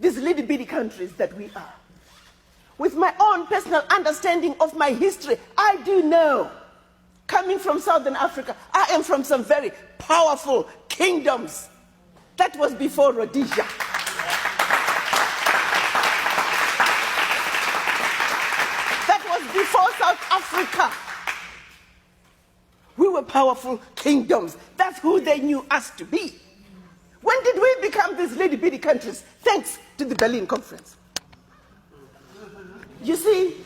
these little bitty countries that we are. With my own personal understanding of my history, I do know, coming from Southern Africa, I am from some very powerful kingdoms. That was before Rhodesia. That was before South Africa. We were powerful kingdoms. That's who they knew us to be. When did we become these little bitty countries? Thanks to the Berlin Conference. You see,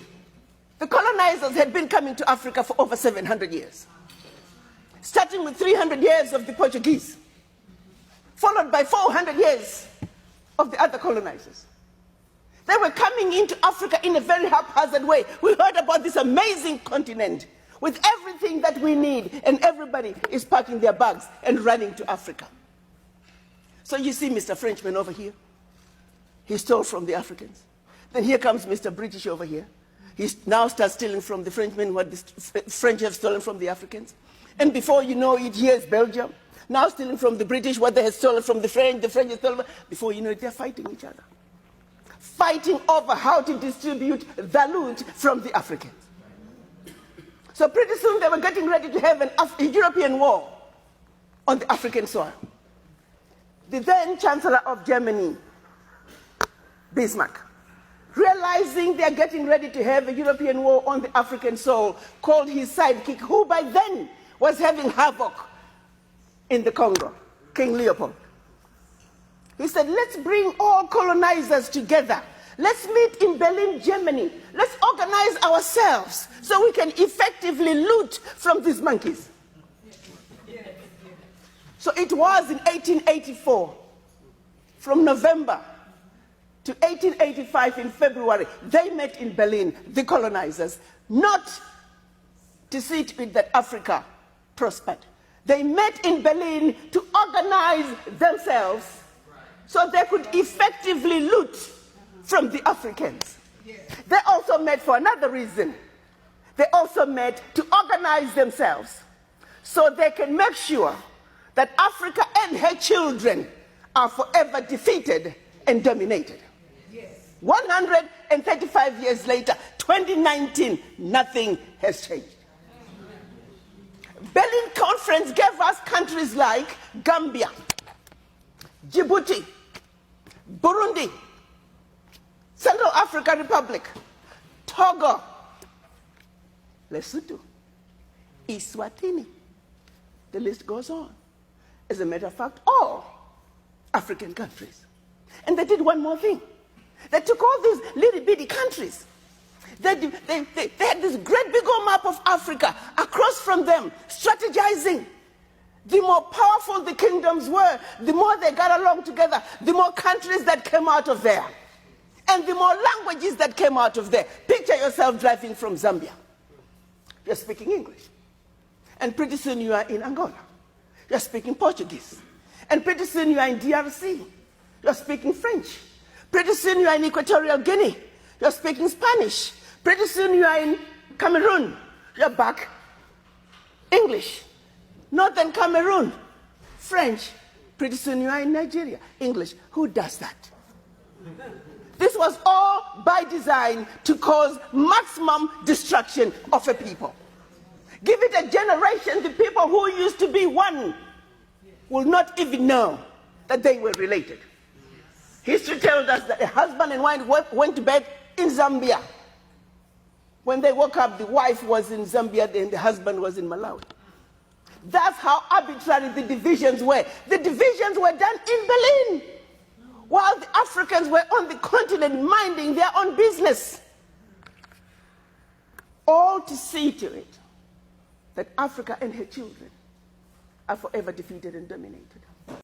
the colonizers had been coming to Africa for over 700 years, starting with 300 years of the Portuguese, followed by 400 years of the other colonizers. They were coming into Africa in a very haphazard way. We heard about this amazing continent with everything that we need, and everybody is packing their bags and running to Africa. So you see Mr. Frenchman over here. He stole from the Africans. Then here comes Mr. British over here. He now starts stealing from the Frenchmen what the French have stolen from the Africans. And before you know it, here's Belgium, now stealing from the British what they have stolen from the French have stolen. Before you know it, they're fighting each other. Fighting over how to distribute the loot from the Africans. So pretty soon they were getting ready to have a European war on the African soil. The then Chancellor of Germany, Bismarck, realizing they're getting ready to have a European war on the African soil, called his sidekick, who by then was having havoc in the Congo, King Leopold. He said, let's bring all colonizers together. Let's meet in Berlin, Germany. Let's organize ourselves so we can effectively loot from these monkeys. So it was in 1884, from November to 1885 in February, they met in Berlin, the colonizers, not to see to it that Africa prospered. They met in Berlin to organize themselves so they could effectively loot from the Africans. They also met for another reason. They also met to organize themselves so they can make sure that Africa and her children are forever defeated and dominated. 135 years later, 2019, nothing has changed. Berlin Conference gave us countries like Gambia, Djibouti, Burundi, Central African Republic, Togo, Lesotho, Eswatini. The list goes on. As a matter of fact, all African countries. And they did one more thing. They took all these little bitty countries. They had this great big old map of Africa across from them, strategizing. The more powerful the kingdoms were, the more they got along together, the more countries that came out of there, and the more languages that came out of there. Picture yourself driving from Zambia. You're speaking English. And pretty soon you are in Angola. You're speaking Portuguese. And pretty soon you are in DRC. You're speaking French. Pretty soon you are in Equatorial Guinea. You're speaking Spanish. Pretty soon you are in Cameroon. You're back English. Northern Cameroon, French. Pretty soon you are in Nigeria. English. Who does that? This was all by design to cause maximum destruction of a people. Give it a generation, the people who used to be one will not even know that they were related. History tells us that a husband and wife went to bed in Zambia. When they woke up, the wife was in Zambia and the husband was in Malawi. That's how arbitrary the divisions were. The divisions were done in Berlin, while the Africans were on the continent minding their own business. All to see to it that Africa and her children are forever defeated and dominated.